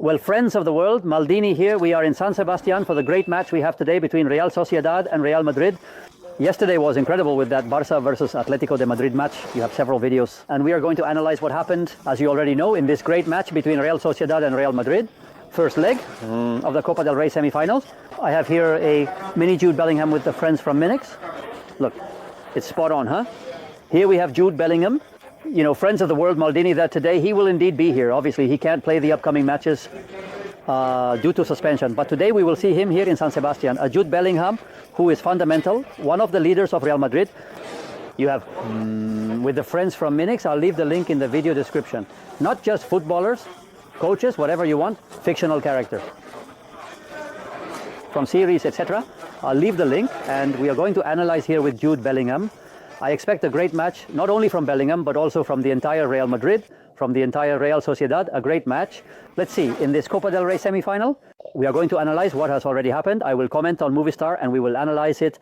Well, friends of the world, Maldini here. We are in San Sebastian for the great match we have today between Real Sociedad and Real Madrid. Yesterday was incredible with that Barça versus Atletico de Madrid match. You have several videos. And we are going to analyze what happened, as you already know, in this great match between Real Sociedad and Real Madrid. First leg of the Copa del Rey semi-finals. I have here a mini Jude Bellingham with the friends from Minix. Look, it's spot on, huh? Here we have Jude Bellingham. You know, friends of the world, Maldini, that today he will indeed be here. Obviously, he can't play the upcoming matches due to suspension. But today we will see him here in San Sebastian. A Jude Bellingham who is fundamental, one of the leaders of Real Madrid. You have, with the friends from Minix, I'll leave the link in the video description. Not just footballers, coaches, whatever you want, fictional characters. From series, etc. I'll leave the link, and we are going to analyze here with Jude Bellingham. I expect a great match, not only from Bellingham, but also from the entire Real Madrid, from the entire Real Sociedad, a great match. Let's see, in this Copa del Rey semi-final, we are going to analyze what has already happened. I will comment on Movistar, and we will analyze it.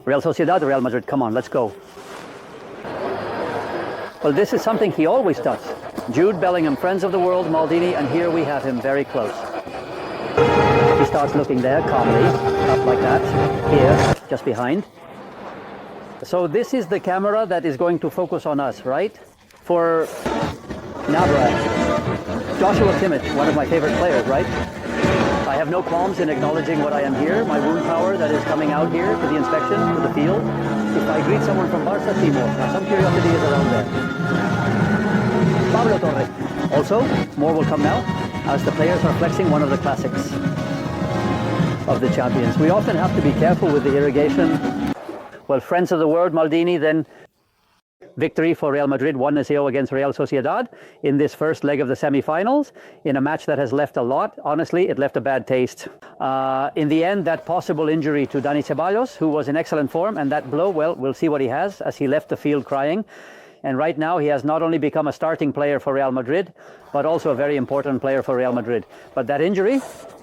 Real Sociedad, Real Madrid, come on, let's go. Well, this is something he always does. Jude Bellingham, friends of the world, Maldini, and here we have him very close. He starts looking there calmly, up like that, here, just behind. So this is the camera that is going to focus on us, right? For Navrat, Joshua Kimmich, one of my favorite players, right? I have no qualms in acknowledging what I am here, my wound power that is coming out here to the inspection, to the field. If I greet someone from Barça, Timor, now some curiosity is around there. Pablo Torre. Also, more will come now, as the players are flexing one of the classics of the champions. We often have to be careful with the irrigation. Well, friends of the world, Maldini, then victory for Real Madrid, 1-0 against Real Sociedad in this first leg of the semi-finals, in a match that has left a lot. Honestly, it left a bad taste. In the end, that possible injury to Dani Ceballos, who was in excellent form, and that blow, well, we'll see what he has as he left the field crying. And right now, he has not only become a starting player for Real Madrid, but also a very important player for Real Madrid. But that injury,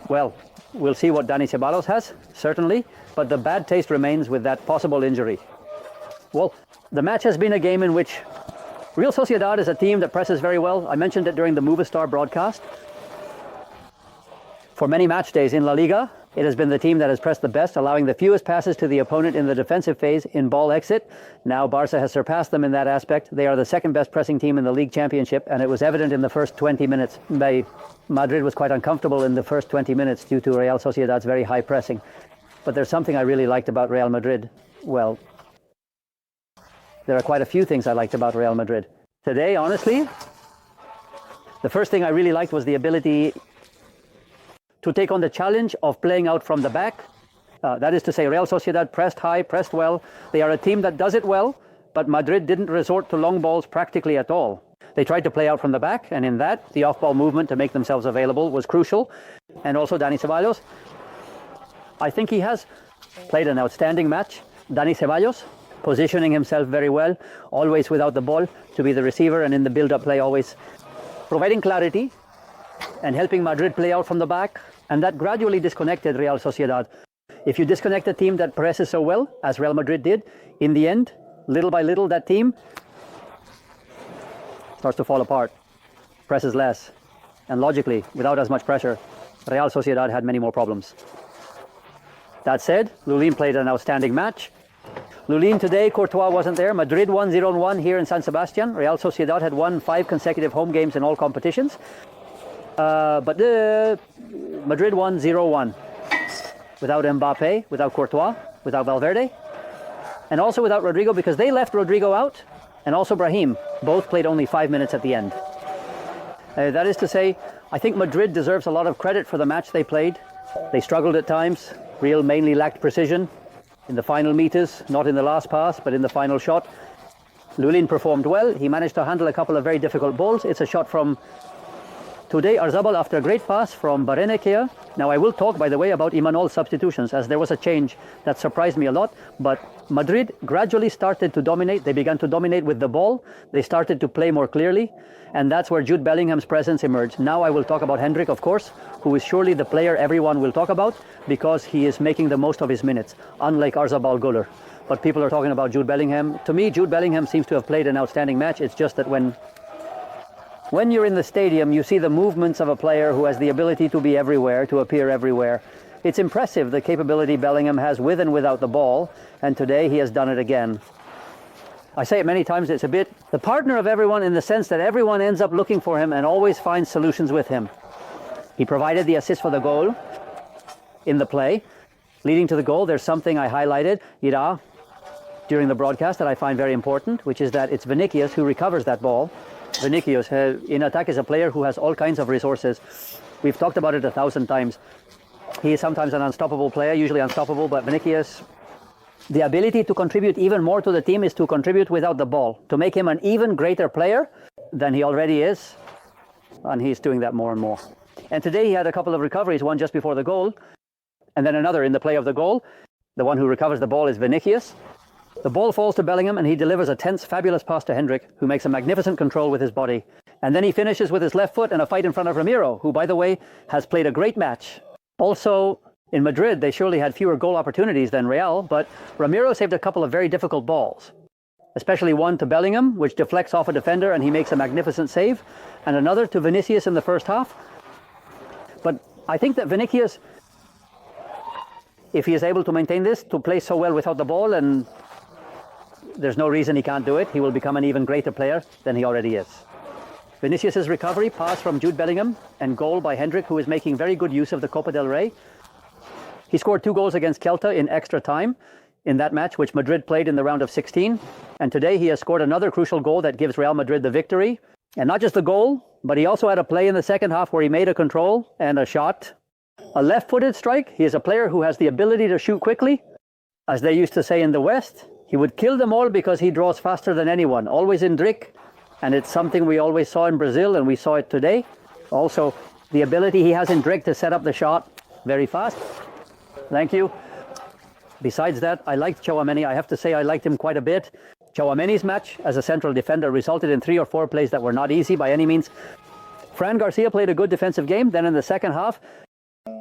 well, we'll see what Dani Ceballos has, certainly, but the bad taste remains with that possible injury. Well, the match has been a game in which Real Sociedad is a team that presses very well. I mentioned it during the Movistar broadcast. For many match days in La Liga, it has been the team that has pressed the best, allowing the fewest passes to the opponent in the defensive phase in ball exit. Now Barça has surpassed them in that aspect. They are the second best pressing team in the league championship, and it was evident in the first 20 minutes. Madrid was quite uncomfortable in the first 20 minutes due to Real Sociedad's very high pressing. But there's something I really liked about Real Madrid. Well, there are quite a few things I liked about Real Madrid. Today, honestly, the first thing I really liked was the ability to take on the challenge of playing out from the back. That is to say, Real Sociedad pressed high, pressed well. They are a team that does it well, but Madrid didn't resort to long balls practically at all. They tried to play out from the back, and in that, the off-ball movement to make themselves available was crucial. And also Dani Ceballos. I think he has played an outstanding match. Dani Ceballos, positioning himself very well, always without the ball, to be the receiver, and in the build-up play always providing clarity and helping Madrid play out from the back. And that gradually disconnected Real Sociedad. If you disconnect a team that presses so well, as Real Madrid did, in the end, little by little, that team starts to fall apart, presses less. And logically, without as much pressure, Real Sociedad had many more problems. That said, Lunin played an outstanding match. Lunin today, Courtois wasn't there. Madrid won 0-1 here in San Sebastian. Real Sociedad had won 5 consecutive home games in all competitions. But Madrid won 0-1 without Mbappe, without Courtois, without Valverde, and also without Rodrigo, because they left Rodrigo out, and also Brahim. Both played only 5 minutes at the end. That is to say, I think Madrid deserves a lot of credit for the match they played. They struggled at times. Real mainly lacked precision in the final meters, not in the last pass, but in the final shot. Lunin performed well. He managed to handle a couple of very difficult balls. It's a shot from today, Arzabal, after a great pass from Barenekea. Now, I will talk, by the way, about Imanol's substitutions, as there was a change that surprised me a lot. But Madrid gradually started to dominate. They began to dominate with the ball. They started to play more clearly. And that's where Jude Bellingham's presence emerged. Now I will talk about Endrick, of course, who is surely the player everyone will talk about, because he is making the most of his minutes, unlike Arzabal Güler. But people are talking about Jude Bellingham. To me, Jude Bellingham seems to have played an outstanding match. It's just that when When you're in the stadium, you see the movements of a player who has the ability to be everywhere, to appear everywhere. It's impressive the capability Bellingham has with and without the ball, and today he has done it again. I say it many times, it's a bit the partner of everyone in the sense that everyone ends up looking for him and always finds solutions with him. He provided the assist for the goal in the play. Leading to the goal, there's something I highlighted, Ira, during the broadcast that I find very important, which is that it's Vinicius who recovers that ball. Vinicius in attack is a player who has all kinds of resources. We've talked about it 1,000 times. He is sometimes an unstoppable player, usually unstoppable, but Vinicius, the ability to contribute even more to the team is to contribute without the ball, to make him an even greater player than he already is, and he's doing that more and more. And today he had a couple of recoveries, one just before the goal, and then another in the play of the goal. The one who recovers the ball is Vinicius. The ball falls to Bellingham and he delivers a tense, fabulous pass to Endrick, who makes a magnificent control with his body. And then he finishes with his left foot and a fight in front of Ramiro, who, by the way, has played a great match. Also, in Madrid, they surely had fewer goal opportunities than Real, but Ramiro saved a couple of very difficult balls, especially one to Bellingham, which deflects off a defender and he makes a magnificent save, and another to Vinicius in the first half. But I think that Vinicius, if he is able to maintain this, to play so well without the ball, and there's no reason he can't do it, he will become an even greater player than he already is. Vinicius' recovery, pass from Jude Bellingham, and goal by Endrick, who is making very good use of the Copa del Rey. He scored 2 goals against Celta in extra time in that match, which Madrid played in the round of 16. And today he has scored another crucial goal that gives Real Madrid the victory. And not just the goal, but he also had a play in the second half where he made a control and a shot. A left-footed strike. He is a player who has the ability to shoot quickly. As they used to say in the West, he would kill them all because he draws faster than anyone. Always Endrick. And it's something we always saw in Brazil, and we saw it today. Also, the ability he has in Endrick to set up the shot very fast. Thank you. Besides that, I liked Tchouaméni. I have to say I liked him quite a bit. Tchouaméni's match as a central defender resulted in 3 or 4 plays that were not easy by any means. Fran Garcia played a good defensive game. Then in the second half,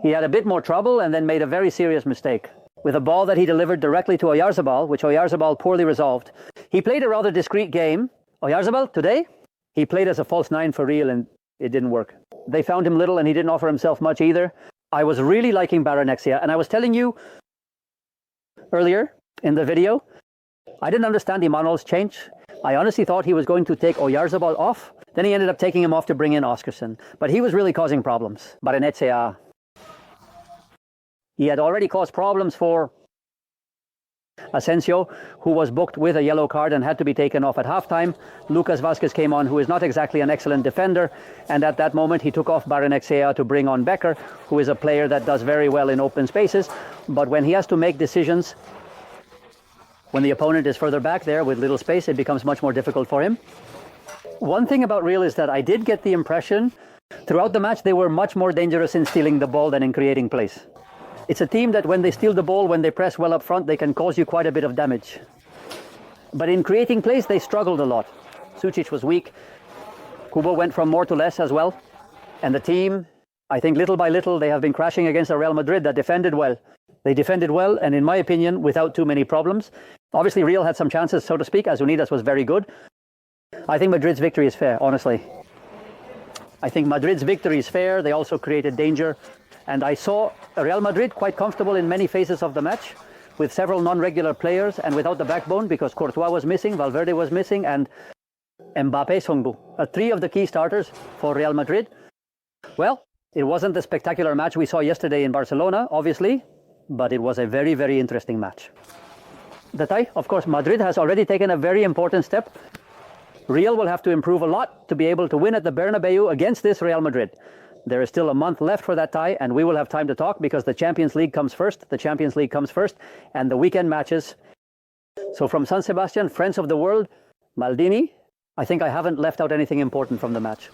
he had a bit more trouble and then made a very serious mistake with a ball that he delivered directly to Oyarzabal, which Oyarzabal poorly resolved. He played a rather discreet game. Oyarzabal, today, he played as a false 9 for Real and it didn't work. They found him little and he didn't offer himself much either. I was really liking Baranexia, and I was telling you earlier in the video, I didn't understand Imanol's change. I honestly thought he was going to take Oyarzabal off. Then he ended up taking him off to bring in Oscarson. But he was really causing problems. Baranexia, he had already caused problems for Asensio, who was booked with a yellow card and had to be taken off at halftime. Lucas Vázquez came on, who is not exactly an excellent defender, and at that moment he took off Baranexia to bring on Becker, who is a player that does very well in open spaces, but when he has to make decisions when the opponent is further back there with little space, it becomes much more difficult for him. One thing about Real is that I did get the impression throughout the match they were much more dangerous in stealing the ball than in creating plays. It's a team that when they steal the ball, when they press well up front, they can cause you quite a bit of damage. But in creating plays, they struggled a lot. Sucic was weak. Kubo went from more to less as well. And the team, I think little by little, they have been crashing against a Real Madrid that defended well. They defended well, and in my opinion, without too many problems. Obviously, Real had some chances, so to speak, as Unidas was very good. I think Madrid's victory is fair, honestly. I think Madrid's victory is fair. They also created danger. And I saw Real Madrid quite comfortable in many phases of the match, with several non-regular players and without the backbone, because Courtois was missing, Valverde was missing, and Mbappé, Songbu. 3 of the key starters for Real Madrid. Well, it wasn't the spectacular match we saw yesterday in Barcelona, obviously, but it was a very, very interesting match. The tie, of course, Madrid has already taken a very important step. Real will have to improve a lot to be able to win at the Bernabeu against this Real Madrid. There is still a month left for that tie, and we will have time to talk because the Champions League comes first. The Champions League comes first, and the weekend matches. So from San Sebastian, friends of the world, Maldini, I think I haven't left out anything important from the match.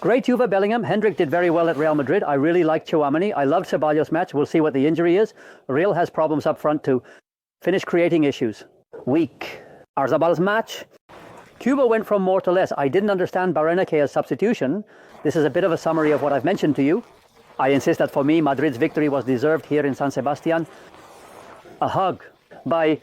Great Juve Bellingham. Endrick did very well at Real Madrid. I really liked Tchouaméni. I loved Ceballos' match. We'll see what the injury is. Real has problems up front to finish creating issues. Weak. Arzabal's match. Cuba went from more to less. I didn't understand Baranex's substitution. This is a bit of a summary of what I've mentioned to you. I insist that for me, Madrid's victory was deserved here in San Sebastian. A hug by